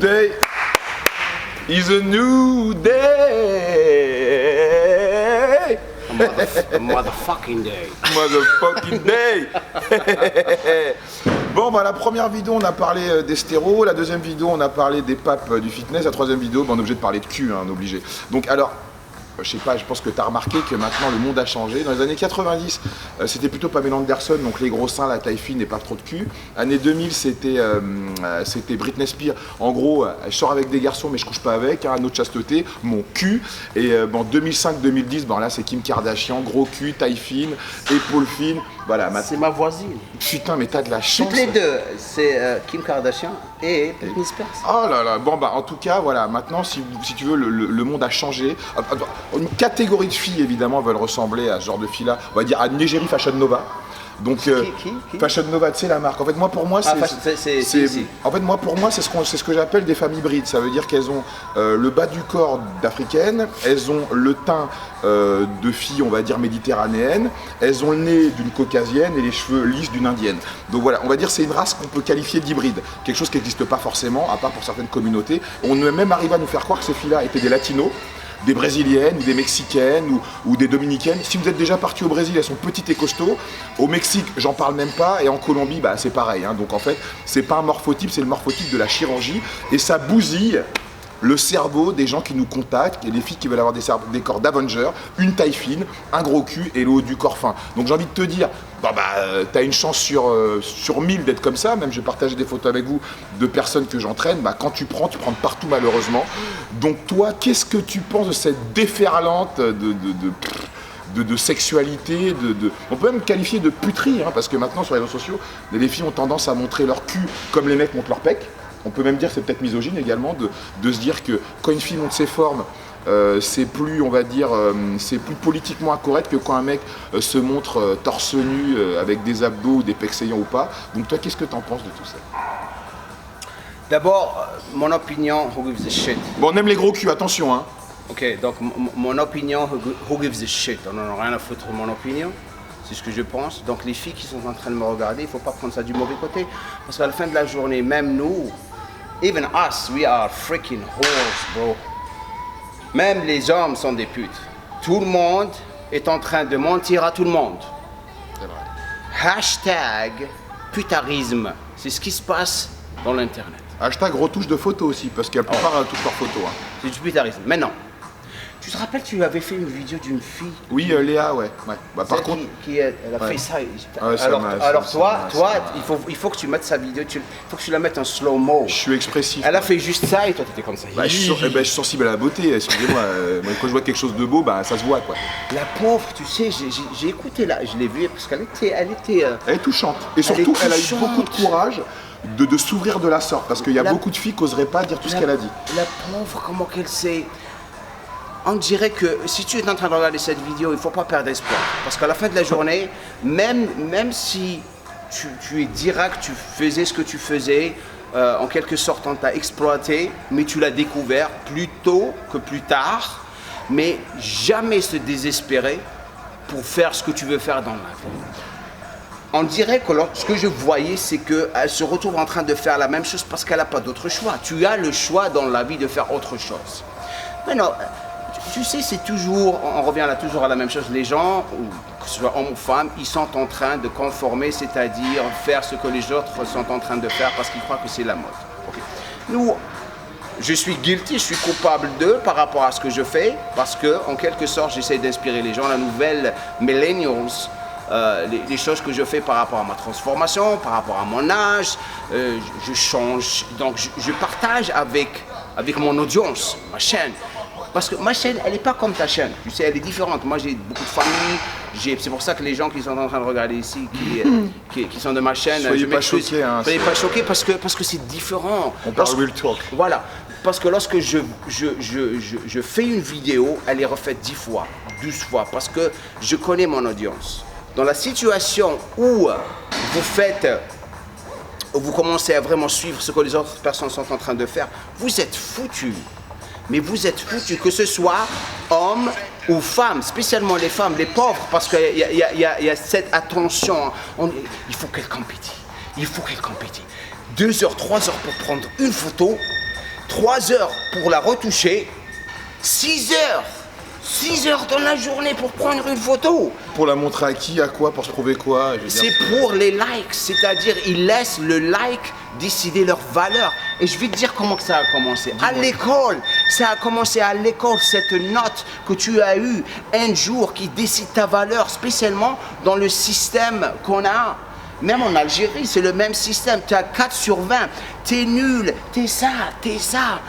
Today is a new day. A motherfucking day. Motherfucking day. Bon, bah, la première vidéo, on a parlé des stéros. La deuxième vidéo, on a parlé des papes du fitness. La troisième vidéo, bah, on est obligé de parler de cul, hein, on est obligé. Donc, alors, je sais pas, je pense que tu as remarqué que maintenant le monde a changé. Dans les années 90, c'était plutôt Pamela Anderson, donc les gros seins, la taille fine et pas trop de cul. Année 2000, c'était Britney Spears. En gros, je sors avec des garçons mais je couche pas avec, hein, notre chasteté, mon cul. Et bon, 2005-2010, bon, là c'est Kim Kardashian, gros cul, taille fine, épaules fines. Voilà, C'est ma voisine. Putain, mais t'as de la chance. Toutes les deux, c'est Kim Kardashian et Britney Spears. Oh là là, bon bah en tout cas, voilà, maintenant si tu veux, le monde a changé. Une catégorie de filles évidemment veulent ressembler à ce genre de filles-là, on va dire à Negeri Fashion Nova. Donc Qui Fashion Nova, tu sais la marque. En fait, moi pour moi, c'est ce que j'appelle des femmes hybrides. Ça veut dire qu'elles ont le bas du corps d'africaine, elles ont le teint de filles, on va dire méditerranéennes, elles ont le nez d'une caucasienne et les cheveux lisses d'une indienne. Donc voilà, on va dire c'est une race qu'on peut qualifier d'hybride, quelque chose qui n'existe pas forcément, à part pour certaines communautés. On est même arrivé à nous faire croire que ces filles-là étaient des latinos, des brésiliennes ou des mexicaines ou des dominicaines. Si vous êtes déjà parti au Brésil, elles sont petites et costauds. Au Mexique, j'en parle même pas. Et en Colombie, bah, c'est pareil, hein. Donc en fait, c'est pas un morphotype, c'est le morphotype de la chirurgie. Et ça bousille le cerveau des gens qui nous contactent et les filles qui veulent avoir des corps d'Avengers, une taille fine, un gros cul et le haut du corps fin. Donc j'ai envie de te dire, t'as une chance sur 1000 d'être comme ça. Même je vais partager des photos avec vous de personnes que j'entraîne. Bah, quand tu prends de partout malheureusement. Donc toi, qu'est-ce que tu penses de cette déferlante de sexualité, on peut même qualifier de puterie, hein, parce que maintenant sur les réseaux sociaux, les filles ont tendance à montrer leur cul comme les mecs montrent leur pec. On peut même dire que c'est peut-être misogyne également de se dire que quand une fille monte ses formes, c'est plus, on va dire, c'est plus politiquement incorrect que quand un mec se montre torse nu avec des abdos ou des pecs saillants ou pas. Donc toi, qu'est-ce que tu en penses de tout ça? D'abord, mon opinion, who gives a shit. Bon, on aime les gros culs, attention, hein. Ok, donc mon opinion, who gives a shit. On n'en a rien à foutre de mon opinion. C'est ce que je pense. Donc les filles qui sont en train de me regarder, il ne faut pas prendre ça du mauvais côté. Parce qu'à la fin de la journée, même nous, even us, we are freaking whores, bro. Même les hommes sont des putes. Tout le monde est en train de mentir à tout le monde. C'est vrai. Hashtag putarisme. C'est ce qui se passe dans l'internet. Hashtag retouche de photos aussi, parce qu'il y a la plupart touchent leurs photos. Hein. C'est du putarisme. Maintenant, tu te rappelles, tu avais fait une vidéo d'une fille. Oui, Léa, ouais. Bah, par contre, elle a fait ça. Alors toi, il faut que tu mettes sa vidéo, il faut que tu la mettes en slow-mo. Je suis expressif. Elle a fait juste ça et toi, tu étais comme ça. Bah, je suis sensible à la beauté, excusez-moi. Quand je vois quelque chose de beau, bah, ça se voit, quoi. La pauvre, tu sais, j'ai écouté là, je l'ai vue parce qu'elle était... Elle est touchante. Et surtout, elle a eu beaucoup de courage de s'ouvrir de la sorte, parce qu'il y a beaucoup de filles qui n'oseraient pas dire tout ce qu'elle a dit. La pauvre, comment qu'elle s'est... On dirait que si tu es en train de regarder cette vidéo, il ne faut pas perdre espoir. Parce qu'à la fin de la journée, même si tu es direct, tu faisais ce que tu faisais, en quelque sorte on t'a exploité, mais tu l'as découvert plus tôt que plus tard. Mais jamais se désespérer pour faire ce que tu veux faire dans la vie. On dirait que ce que je voyais, c'est qu'elle se retrouve en train de faire la même chose parce qu'elle n'a pas d'autre choix. Tu as le choix dans la vie de faire autre chose. Maintenant, tu sais, c'est toujours, on revient là toujours à la même chose, les gens, que ce soit hommes ou femmes, ils sont en train de conformer, c'est-à-dire faire ce que les autres sont en train de faire parce qu'ils croient que c'est la mode. Okay. Nous, je suis guilty, je suis coupable d'eux par rapport à ce que je fais, parce que, en quelque sorte, j'essaie d'inspirer les gens, la nouvelle millennials, les choses que je fais par rapport à ma transformation, par rapport à mon âge, je change, donc je partage avec mon audience, ma chaîne. Parce que ma chaîne, elle n'est pas comme ta chaîne. Tu sais, elle est différente. Moi, j'ai beaucoup de familles. C'est pour ça que les gens qui sont en train de regarder ici, qui sont de ma chaîne, soyez pas choqués. Hein, soyez pas choqués parce que c'est différent. On parle real talk. Voilà. Parce que lorsque je fais une vidéo, elle est refaite 10 fois, 12 fois. Parce que je connais mon audience. Dans la situation où vous commencez à vraiment suivre ce que les autres personnes sont en train de faire, vous êtes foutus. Mais vous êtes foutus, que ce soit hommes ou femmes, spécialement les femmes, les pauvres, parce qu'il y a cette attention. Il faut qu'elles compétissent. Il faut qu'elles compétissent. 2 heures, 3 heures pour prendre une photo, 3 heures pour la retoucher, 6 heures. 6 heures dans la journée pour prendre une photo. Pour la montrer à qui, à quoi, pour se prouver quoi? C'est pour les likes, c'est-à-dire ils laissent le like décider leur valeur. Et je vais te dire comment que ça a commencé. À l'école, ça a commencé à l'école, cette note que tu as eue un jour qui décide ta valeur, spécialement dans le système qu'on a. Même en Algérie, c'est le même système. Tu as 4 sur 20, t'es nul, t'es ça, t'es ça.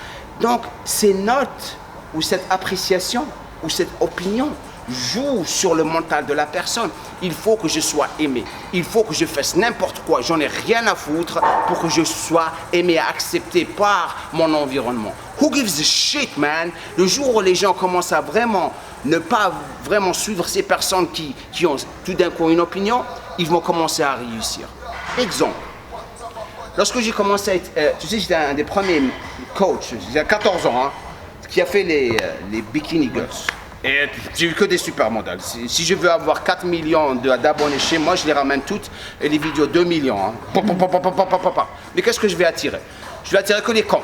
Donc ces notes ou cette appréciation ou cette opinion joue sur le mental de la personne. Il faut que je sois aimé. Il faut que je fasse n'importe quoi. J'en ai rien à foutre pour que je sois aimé, accepté par mon environnement. Who gives a shit, man? Le jour où les gens commencent à vraiment ne pas vraiment suivre ces personnes qui ont tout d'un coup une opinion, ils vont commencer à réussir. Exemple. Lorsque j'ai commencé à être... tu sais, j'étais un des premiers coachs, j'ai 14 ans, hein, qui a fait les Bikini Girls. Et j'ai eu que des supermodèles. Si je veux avoir 4 millions d'abonnés chez moi, je les ramène toutes et les vidéos 2 millions. Hein. Mais qu'est-ce que je vais attirer? Je vais attirer que les cons.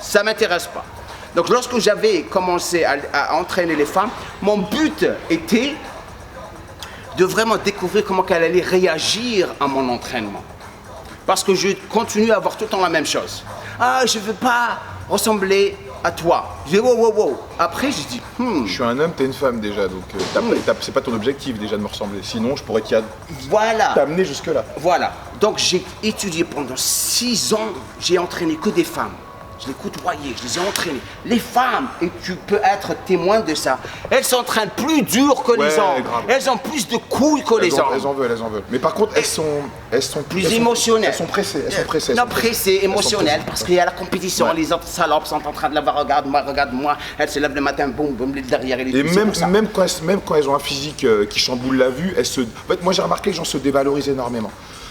Ça ne m'intéresse pas. Donc lorsque j'avais commencé à entraîner les femmes, mon but était de vraiment découvrir comment elles allaient réagir à mon entraînement. Parce que je continue à avoir tout le temps la même chose. Ah, je ne veux pas ressembler à toi. Je dis wow. Après, je dis Je suis un homme, t'es une femme déjà, donc c'est pas ton objectif déjà de me ressembler. Sinon, je pourrais t'amener jusque-là. Voilà. Donc, j'ai étudié pendant 6 ans, j'ai entraîné que des femmes. Je les côtoyais, je les ai entraînées. Les femmes, et tu peux être témoin de ça, elles s'entraînent plus dur que les hommes. Grave. Elles ont plus de couilles que les hommes. Elles en veulent. Mais par contre, elles sont plus émotionnelles. Elles sont pressées. Non, pressées, émotionnelles, parce qu'il y a la compétition. Ouais. Les autres salopes sont en train de la voir, regarde-moi. Elles se lèvent le matin, boum, derrière. Et même quand elles ont un physique qui chamboule la vue, En fait, moi j'ai remarqué que les gens se dévalorisent énormément.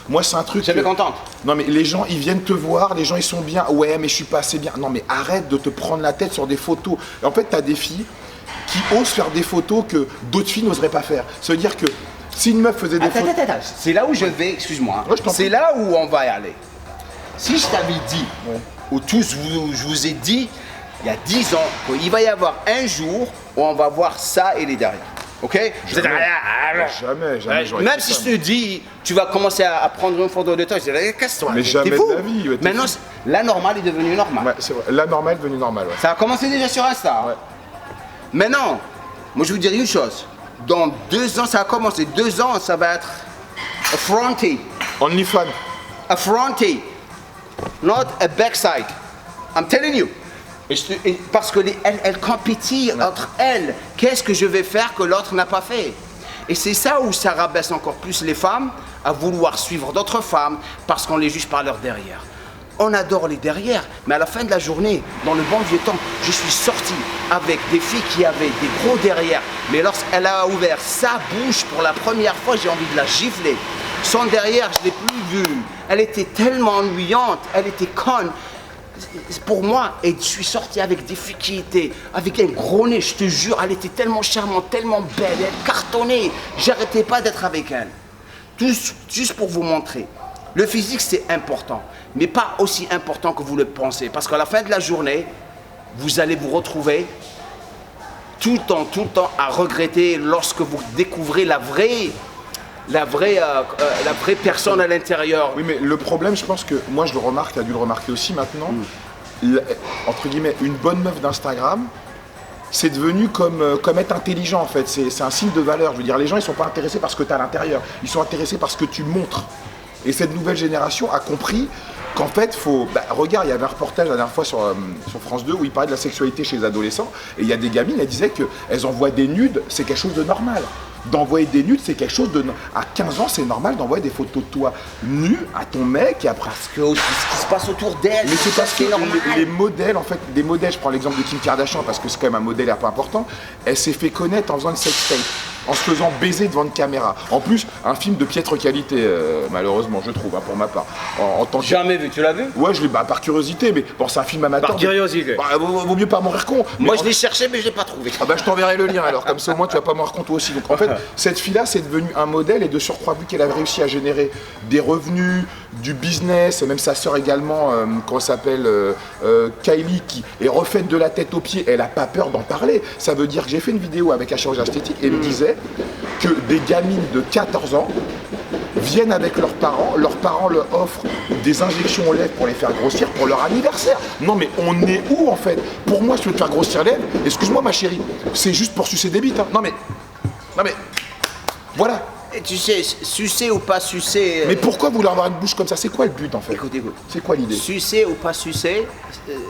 Moi, c'est un truc. J'étais contente. Non, mais les gens, ils viennent te voir, les gens, ils sont bien. Ouais, mais je suis pas assez bien. Non, mais arrête de te prendre la tête sur des photos. Et en fait, tu as des filles qui osent faire des photos que d'autres filles n'oseraient pas faire. Ça veut dire que si une meuf faisait des photos. Attends. C'est là où je vais, excuse-moi. Ouais, c'est là où on va y aller. Si je t'avais dit, ou tous, je vous ai dit, il y a 10 ans, qu'il va y avoir un jour où on va voir ça et les derrière. Ok? Jamais. Même si je te dis, tu vas commencer à prendre une photo de toi, je dirais, casse-toi. Mais jamais de la vie. Ouais, maintenant, la normale est devenue normale. Ouais, c'est vrai. La normale est devenue normale. Ouais. Ça a commencé déjà sur Insta. Ouais. Maintenant, moi je vous dirais une chose. Dans 2 ans, ça a commencé. 2 ans, ça va être affronté. OnlyFans. Affronté. Not a backside. I'm telling you. Parce qu'elles compétissent entre elles. Qu'est-ce que je vais faire que l'autre n'a pas fait? Et c'est ça où ça rabaisse encore plus les femmes à vouloir suivre d'autres femmes parce qu'on les juge par leur derrière. On adore les derrière, mais à la fin de la journée, dans le bon vieux temps, je suis sorti avec des filles qui avaient des gros derrière. Mais lorsqu'elle a ouvert sa bouche pour la première fois, j'ai envie de la gifler. Son derrière, je ne l'ai plus vue. Elle était tellement ennuyante, elle était conne. Pour moi, et je suis sorti avec des filles qui étaient avec un gros nez, je te jure, elle était tellement charmante, tellement belle, elle cartonnait, j'arrêtais pas d'être avec elle. Juste pour vous montrer, le physique c'est important, mais pas aussi important que vous le pensez, parce qu'à la fin de la journée, vous allez vous retrouver tout le temps à regretter lorsque vous découvrez la vraie personne à l'intérieur. Oui, mais le problème, je pense que moi je le remarque, tu as dû le remarquer aussi maintenant, entre guillemets, une bonne meuf d'Instagram, c'est devenu comme être intelligent en fait, c'est un signe de valeur. Je veux dire, les gens ils sont pas intéressés par ce que tu as à l'intérieur, ils sont intéressés par ce que tu montres. Et cette nouvelle génération a compris qu'en fait, regarde, il y avait un reportage la dernière fois sur France 2 où il parlait de la sexualité chez les adolescents, et il y a des gamines, elles disaient qu'elles envoient des nudes, c'est quelque chose de normal. D'envoyer des nudes, c'est quelque chose de... À 15 ans, c'est normal d'envoyer des photos de toi nu à ton mec et après... Parce que ce qui se passe autour d'elle, mais c'est parce que les modèles, en fait, des modèles, je prends l'exemple de Kim Kardashian parce que c'est quand même un modèle un peu important, elle s'est fait connaître en faisant une sextape. en se faisant baiser devant une caméra. En plus, un film de piètre qualité, malheureusement, je trouve, hein, pour ma part. En tant que... Jamais vu, tu l'as vu? Ouais, je l'ai par curiosité, mais bon, c'est un film amateur. Par curiosité. Bah, vaut mieux pas mourir con. Moi, je l'ai cherché, mais je l'ai pas trouvé. Ah bah je t'enverrai le lien alors, comme ça au moins tu vas pas mourir con toi aussi. Donc en fait, cette fille-là, c'est devenu un modèle et de surcroît, vu qu'elle a réussi à générer des revenus, du business, et même sa sœur également, comment elle s'appelle, Kylie, qui est refaite de la tête aux pieds, elle a pas peur d'en parler. Ça veut dire que j'ai fait une vidéo avec un chirurgien esthétique et il me disait que des gamines de 14 ans viennent avec leurs parents leur offrent des injections aux lèvres pour les faire grossir pour leur anniversaire. Non mais on est où en fait? Pour moi, si tu veux te faire grossir les lèvres, excuse-moi ma chérie, c'est juste pour sucer des bites. Hein. Non mais, voilà. Et tu sais, sucer ou pas sucer... Mais pourquoi vouloir avoir une bouche comme ça? C'est quoi le but en fait? Écoute. C'est quoi l'idée? Sucer ou pas sucer...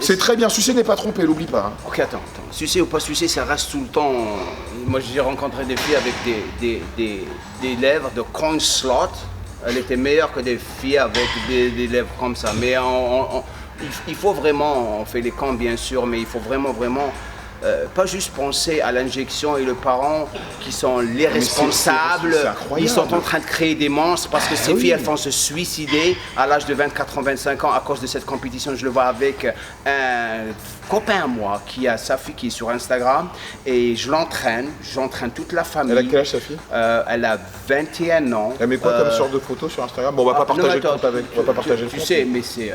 C'est très bien, sucer n'est pas trompé, l'oublie pas. Hein. Ok, attends. Sucer ou pas sucer, ça reste tout le temps... Moi, j'ai rencontré des filles avec des lèvres de corn slot. Elle était meilleure que des filles avec des lèvres comme ça. Mais il faut vraiment, on fait les camps bien sûr, mais il faut vraiment pas juste penser à l'injection et le parent qui sont les responsables. Ils sont en train de créer des monstres parce que ces filles, elles vont se suicider à l'âge de 24 ans, 25 ans à cause de cette compétition. Je le vois avec un copain à moi qui a sa fille qui est sur Instagram et j'entraîne toute la famille. Elle a quel âge sa fille? Elle a 21 ans. Elle met quoi comme sorte de photo sur Instagram? Bon, on va pas partager le compte avec. On va pas partager le compte. Tu sais, mais c'est...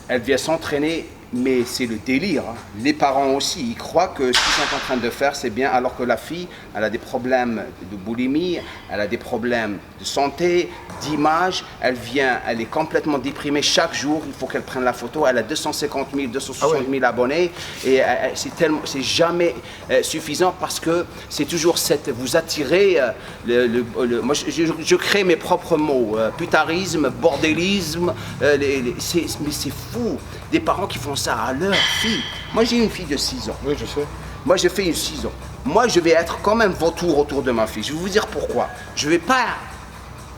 elle vient s'entraîner, mais c'est le délire. Hein. Les parents aussi, ils croient que ce qu'ils sont en train de faire, c'est bien, alors que la fille, elle a des problèmes de boulimie, elle a des problèmes de santé, d'image, elle est complètement déprimée chaque jour, il faut qu'elle prenne la photo, elle a 250 000, 260 000 abonnés, et c'est jamais suffisant parce que c'est toujours vous attirez, moi je crée mes propres mots, putarisme, bordélisme, mais c'est fou, des parents qui font ça à leur fille. Moi j'ai une fille de 6 ans. Oui, je sais. Moi j'ai fait une 6 ans. Moi je vais être comme un vautour autour de ma fille. Je vais vous dire pourquoi. Je ne vais pas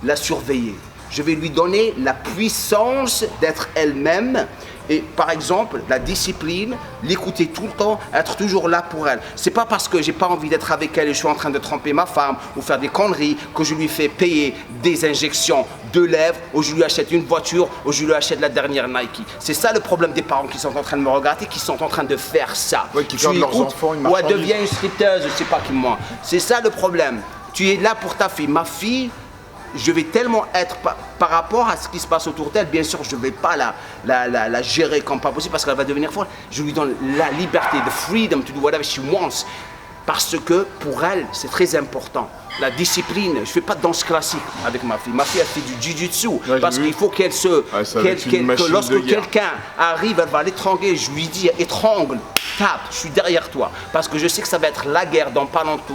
la surveiller. Je vais lui donner la puissance d'être elle-même. Et par exemple, la discipline, l'écouter tout le temps, être toujours là pour elle. C'est pas parce que j'ai pas envie d'être avec elle et je suis en train de tromper ma femme ou faire des conneries que je lui fais payer des injections de lèvres ou je lui achète une voiture ou je lui achète la dernière Nike. C'est ça le problème des parents qui sont en train de me regarder, qui sont en train de faire ça. Ouais, qui font de leurs enfants une marchandise. Ouais, devient une striptease, je sais pas qui moi. C'est ça le problème. Tu es là pour ta fille. Ma fille, je vais tellement être par rapport à ce qui se passe autour d'elle, bien sûr, je ne vais pas la gérer comme pas possible parce qu'elle va devenir folle. Je lui donne la liberté, the freedom to do whatever she wants. Parce que pour elle, c'est très important. La discipline, je ne fais pas de danse classique avec ma fille. Ma fille, elle fait du jiu-jitsu. Ouais, parce qu'il faut qu'elle que lorsque quelqu'un arrive, elle va l'étrangler. Je lui dis, étrangle, tape, je suis derrière toi. Parce que je sais que ça va être la guerre dans pas longtemps,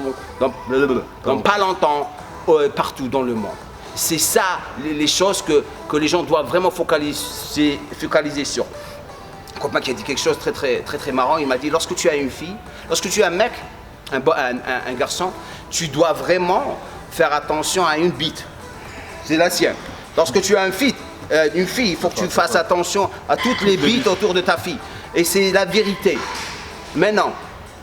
partout dans le monde. C'est ça les choses que les gens doivent vraiment focaliser sur. Un copain qui a dit quelque chose de très marrant, il m'a dit, lorsque tu as une fille, lorsque tu as un mec, un garçon, tu dois vraiment faire attention à une bite. C'est la sienne. Lorsque tu as une fille, il faut que tu fasses attention à toutes les bites autour de ta fille. Et c'est la vérité. Maintenant,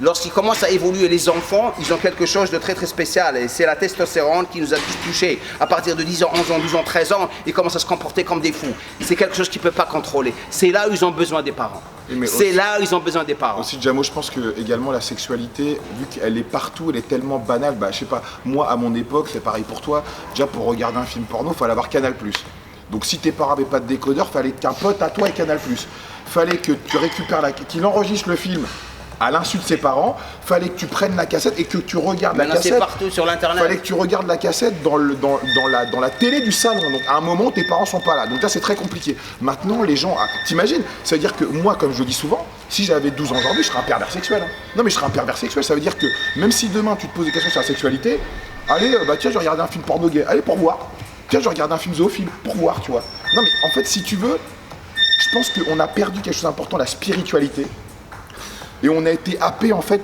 lorsqu'ils commencent à évoluer, les enfants, ils ont quelque chose de très spécial et c'est la testostérone qui nous a tous touchés. À partir de 10 ans, 11 ans, 12 ans, 13 ans, ils commencent à se comporter comme des fous. C'est quelque chose qu'ils ne peuvent pas contrôler. C'est là où ils ont besoin des parents. C'est là où ils ont besoin des parents. Aussi, Jamo, je pense que également la sexualité, vu qu'elle est partout, elle est tellement banale. Bah, je sais pas, moi à mon époque, c'est pareil pour toi. Déjà pour regarder un film porno, il fallait avoir Canal+. Donc si tes parents n'avaient pas de décodeur, fallait qu'un pote à toi ait Canal+. Fallait que tu récupères qu'il enregistre le film à l'insu de ses parents, fallait que tu prennes la cassette et que tu regardes la cassette. C'est partout sur l'internet. Fallait que tu regardes la cassette dans la télé du salon. Donc à un moment, tes parents sont pas là. Donc là, c'est très compliqué. Maintenant, les gens, t'imagines? Ça veut dire que moi, comme je le dis souvent, si j'avais 12 ans aujourd'hui, je serais un pervers sexuel. Hein. Non, mais je serais un pervers sexuel. Ça veut dire que même si demain tu te poses des questions sur la sexualité, allez, tiens, je vais regarder un film porno gay. Allez, pour voir. Tiens, je vais regarder un film zoophile pour voir, tu vois. Non, mais en fait, si tu veux, je pense qu'on a perdu quelque chose d'important, la spiritualité. Et on a été happé en fait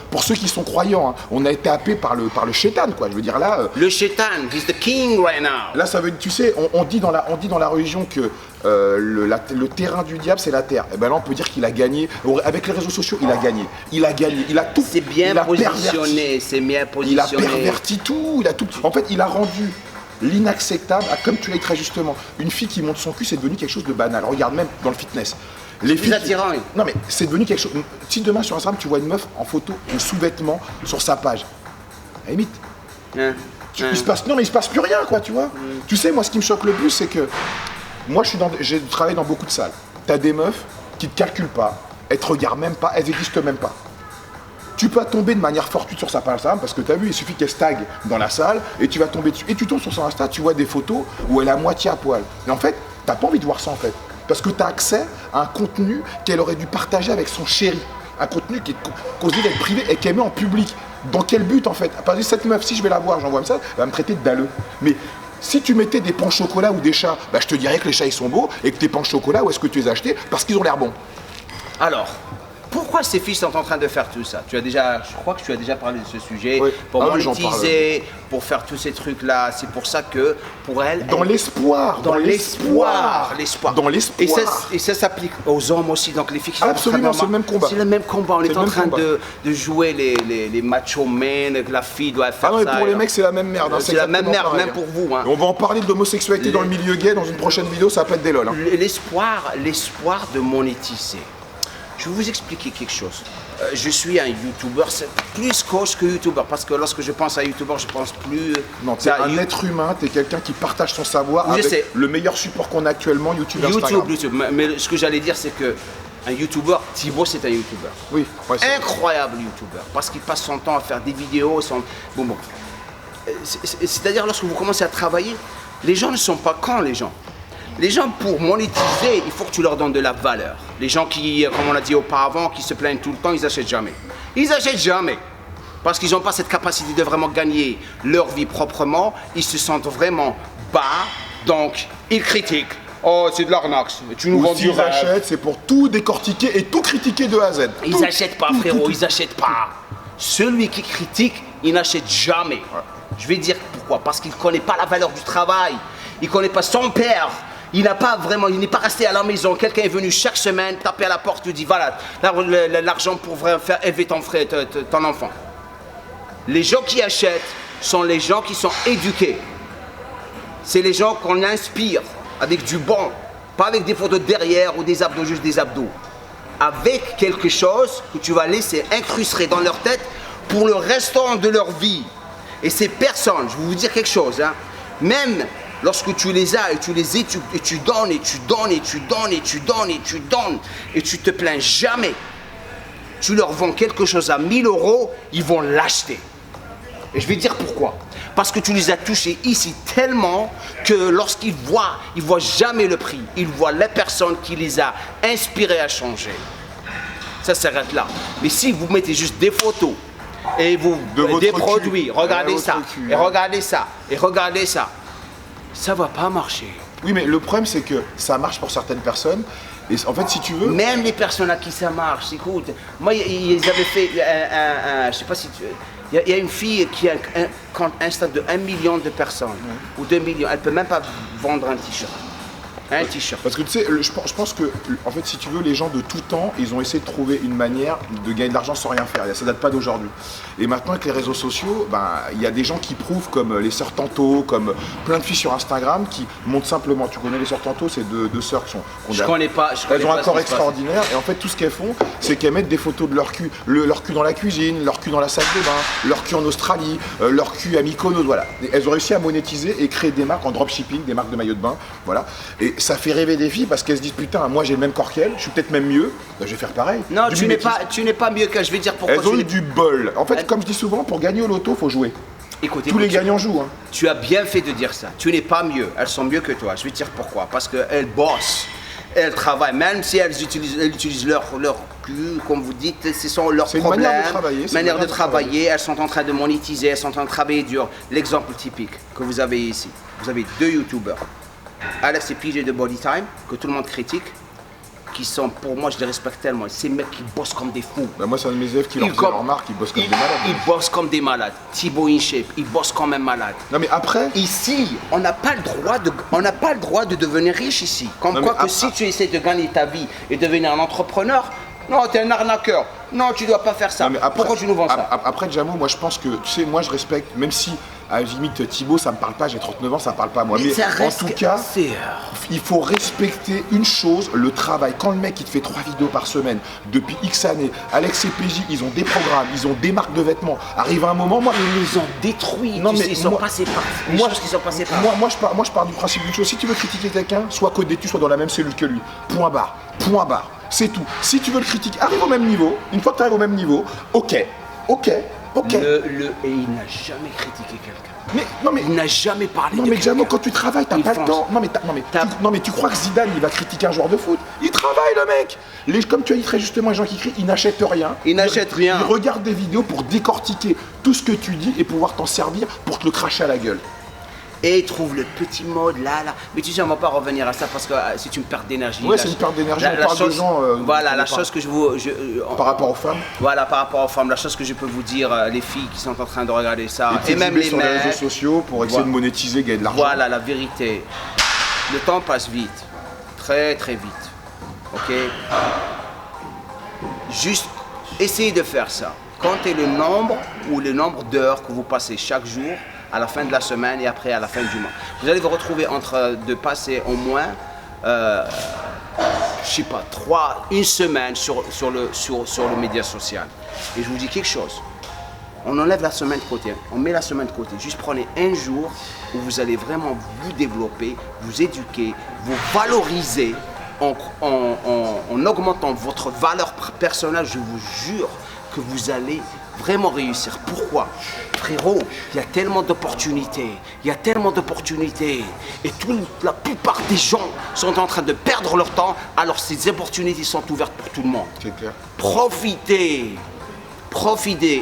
pour ceux qui sont croyants, hein, on a été happé par le shaitan, quoi. Je veux dire là. Le shaitan, he's the king right now. Là, ça veut, tu sais, on dit dans la religion que le terrain du diable, c'est la terre. Et ben là, on peut dire qu'il a gagné. Avec les réseaux sociaux, il a gagné. Il a gagné. Il a tout. C'est bien positionné. C'est bien positionné. Il a perverti tout. Il a tout. En fait, il a rendu l'inacceptable, comme tu l'as dit très justement. Une fille qui monte son cul, c'est devenu quelque chose de banal. Regarde même dans le fitness. Les filles attirant. Non mais c'est devenu quelque chose. Si demain sur Instagram tu vois une meuf en photo de sous-vêtements sur sa page, à la limite, il se passe plus rien, quoi, tu vois. Tu sais, moi ce qui me choque le plus, c'est que moi j'ai travaillé dans beaucoup de salles. T'as des meufs qui te calculent pas, elles te regardent même pas, elles n'existent même pas. Tu peux tomber de manière fortuite sur sa page Instagram parce que tu as vu, il suffit qu'elle stagne dans la salle et tu vas tomber dessus. Et tu tombes sur son Insta, tu vois des photos où elle est à moitié à poil. Et en fait, t'as pas envie de voir ça en fait. Parce que tu as accès à un contenu qu'elle aurait dû partager avec son chéri. Un contenu qui est causé d'être privé et qu'elle met en public. Dans quel but en fait? Par exemple, cette meuf, si je vais la voir, j'envoie un message, elle va me traiter de dalleux. Mais si tu mettais des pains au chocolat ou des chats, bah, je te dirais que les chats ils sont beaux et que tes pains au chocolat, où est-ce que tu les as achetés? Parce qu'ils ont l'air bons. Alors, pourquoi ces filles sont en train de faire tout ça? Je crois que tu as déjà parlé de ce sujet. Oui. Pour monétiser, pour faire tous ces trucs-là. C'est pour ça que, pour elles... Dans l'espoir. Et ça s'applique aux hommes aussi. Donc les filles qui absolument, c'est le même combat. C'est le même combat. On est en train de jouer les macho men, que la fille doit faire ça. Pour les mecs, c'est la même merde. Hein. C'est la même merde, même pour vous. Hein. On va en parler de l'homosexualité dans le milieu gay dans une prochaine vidéo, ça va pas être des lol. Hein. L'espoir de monétiser. Je vais vous expliquer quelque chose. Je suis un YouTuber, c'est plus coach que YouTuber, parce que lorsque je pense à YouTuber, je pense plus... Non, tu es un être humain, tu es quelqu'un qui partage son savoir avec le meilleur support qu'on a actuellement, YouTube, Instagram. YouTube. Mais ce que j'allais dire, c'est que un YouTuber, Thibaut, c'est un YouTuber. Oui. Ouais, incroyable YouTuber, parce qu'il passe son temps à faire des vidéos. Bon. C'est-à-dire, lorsque vous commencez à travailler, les gens ne sont pas cons, les gens. Les gens, pour monétiser, il faut que tu leur donnes de la valeur. Les gens qui, comme on l'a dit auparavant, qui se plaignent tout le temps, ils n'achètent jamais. Ils n'achètent jamais. Parce qu'ils n'ont pas cette capacité de vraiment gagner leur vie proprement. Ils se sentent vraiment bas, donc ils critiquent. Oh, c'est de l'arnaque, tu nous vends du rêve. Ils achètent, c'est pour tout décortiquer et tout critiquer de A à Z. Ils n'achètent pas, frérot, ils n'achètent pas. Celui qui critique, il n'achète jamais. Ouais. Je vais dire pourquoi. Parce qu'il ne connaît pas la valeur du travail. Il ne connaît pas son père. Il n'est pas resté à la maison. Quelqu'un est venu chaque semaine, taper à la porte, lui dit voilà, l'argent pour faire élever ton enfant. Les gens qui achètent sont les gens qui sont éduqués. C'est les gens qu'on inspire avec du bon, pas avec des photos derrière ou des abdos, juste des abdos. Avec quelque chose que tu vas laisser incruster dans leur tête pour le restant de leur vie. Et ces personnes, je vais vous dire quelque chose, hein, même lorsque tu les as et tu les étudies et tu donnes et tu donnes et tu donnes et tu donnes et tu donnes et tu te plains jamais, tu leur vends quelque chose à 1000 €, ils vont l'acheter. Et je vais dire pourquoi. Parce que tu les as touchés ici tellement que lorsqu'ils voient, ils ne voient jamais le prix. Ils voient la personne qui les a inspirés à changer. Ça s'arrête là. Mais si vous mettez juste des photos et des produits, regardez ça, et regardez ça, et regardez ça, ça va pas marcher. Oui, mais le problème, c'est que ça marche pour certaines personnes. Et en fait, si tu veux... Même les personnes à qui ça marche, écoute. Moi, ils avaient fait je sais pas si tu... Il y a une fille qui a un compte Insta de 1 million de personnes, ou 2 millions. Elle peut même pas vendre un t-shirt. Un t-shirt. Parce que tu sais, je pense que, en fait, si tu veux, les gens de tout temps, ils ont essayé de trouver une manière de gagner de l'argent sans rien faire. Ça date pas d'aujourd'hui. Et maintenant, avec les réseaux sociaux, il y a des gens qui prouvent, comme les sœurs Tantôt, comme plein de filles sur Instagram, qui montrent simplement. Tu connais les sœurs Tantôt, c'est deux sœurs qui sont... Je connais pas. Elles ont un corps extraordinaire. Et en fait, tout ce qu'elles font, c'est qu'elles mettent des photos de leur cul. Leur cul dans la cuisine, leur cul dans la salle de bain, leur cul en Australie, leur cul à Mykonos, voilà. Et elles ont réussi à monétiser et créer des marques en dropshipping, des marques de maillots de bain, voilà. Et ça fait rêver des filles parce qu'elles se disent putain, moi j'ai le même corps qu'elles, je suis peut-être même mieux, je vais faire pareil. Non, tu n'es pas mieux qu'elles, je vais dire pourquoi. Elles ont eu du bol. En fait, comme je dis souvent, pour gagner au loto, faut jouer. Écoute, tous les gagnants jouent. Hein. Tu as bien fait de dire ça. Tu n'es pas mieux. Elles sont mieux que toi. Je vais te dire pourquoi. Parce qu'elles bossent. Elles travaillent. Même si elles utilisent leur cul, comme vous dites, ce sont leurs problèmes. Manière de travailler. Elles sont en train de monétiser. Elles sont en train de travailler dur. L'exemple typique que vous avez ici. Vous avez deux YouTubers. Alex et PJ de Bodytime, que tout le monde critique. qui sont, pour moi, je les respecte tellement. Ces mecs qui bossent comme des fous. Bah moi, c'est un de mes élèves qui leur faisait leur remarque, ils bossent comme des malades. Ils bossent comme des malades. Thibaut InShape, il bosse quand même malade. Non mais après... Ici, on n'a pas le droit de devenir riche ici. Comme quoi que si tu essaies de gagner ta vie et devenir un entrepreneur, non, tu es un arnaqueur. Non, tu dois pas faire ça. Pourquoi tu nous vends ça? Après, Jamo, moi je pense que, tu sais, moi je respecte, même si à la limite Thibaut, ça me parle pas, j'ai 39 ans, ça me parle pas à moi. Mais en tout cas, il faut respecter une chose, le travail. Quand le mec il te fait 3 vidéos par semaine depuis X années, Alex et PJ, ils ont des programmes, ils ont des marques de vêtements. Arrive un moment, moi, ils les ont détruits. Non, mais ils sont passés par. Moi, je pars du principe d'une chose. Si tu veux critiquer quelqu'un, soit codé, tu sois dans la même cellule que lui. Point barre. Point barre. C'est tout. Si tu veux le critiquer, arrive au même niveau. Une fois que tu arrives au même niveau, ok. Et il n'a jamais critiqué quelqu'un. Il n'a jamais parlé de quelqu'un. Non mais Jamo, quand tu travailles, t'as pas le temps. Non mais tu crois que Zidane, il va critiquer un joueur de foot? Il travaille le mec. Comme tu as dit très justement, les gens qui crient, ils n'achètent rien. Ils n'achètent rien. Ils regardent des vidéos pour décortiquer tout ce que tu dis et pouvoir t'en servir pour te le cracher à la gueule. Et ils trouvent le petit mode là. Mais tu sais, on va pas revenir à ça parce que c'est une perte d'énergie. Ouais, c'est une perte d'énergie. On parle de gens. Voilà, la chose que je vous. Par rapport aux femmes. Voilà, par rapport aux femmes, la chose que je peux vous dire, les filles qui sont en train de regarder ça, et même les sur les réseaux sociaux pour essayer de monétiser, gagner de l'argent. Voilà, la vérité. Le temps passe vite, très très vite. Ok. Juste essayez de faire ça. Comptez le nombre d'heures que vous passez chaque jour, à la fin de la semaine et après à la fin du mois. Vous allez vous retrouver de passer au moins, je sais pas, une semaine sur le média social. Et je vous dis quelque chose, on enlève la semaine de côté, on met la semaine de côté. Juste prenez un jour où vous allez vraiment vous développer, vous éduquer, vous valoriser en augmentant votre valeur personnelle. Je vous jure que vous allez vraiment réussir. Pourquoi? Frérot, il y a tellement d'opportunités. Et la plupart des gens sont en train de perdre leur temps, alors ces opportunités sont ouvertes pour tout le monde. C'est clair. Profitez.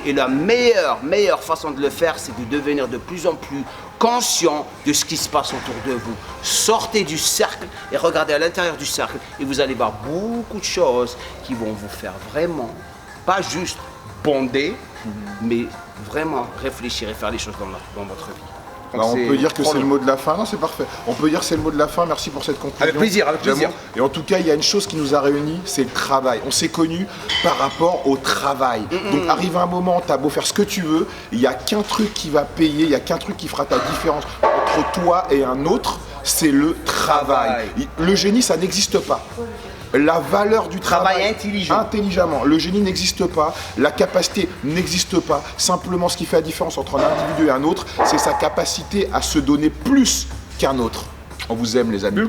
Et la meilleure façon de le faire, c'est de devenir de plus en plus conscient de ce qui se passe autour de vous. Sortez du cercle et regardez à l'intérieur du cercle et vous allez voir beaucoup de choses qui vont vous faire vraiment, pas juste bonder, mais vraiment réfléchir et faire les choses dans votre vie. Bah, on peut dire que c'est le mot de la fin. Non, c'est parfait. On peut dire que c'est le mot de la fin. Merci pour cette conclusion. Avec plaisir. Et en tout cas, il y a une chose qui nous a réunis, c'est le travail. On s'est connus par rapport au travail. Donc, arrive un moment, tu as beau faire ce que tu veux, il n'y a qu'un truc qui va payer, il n'y a qu'un truc qui fera ta différence entre toi et un autre, c'est le travail. Le génie, ça n'existe pas. La valeur du travail intelligemment. Le génie n'existe pas, la capacité n'existe pas. Simplement, ce qui fait la différence entre un individu et un autre, c'est sa capacité à se donner plus qu'un autre. On vous aime, les amis.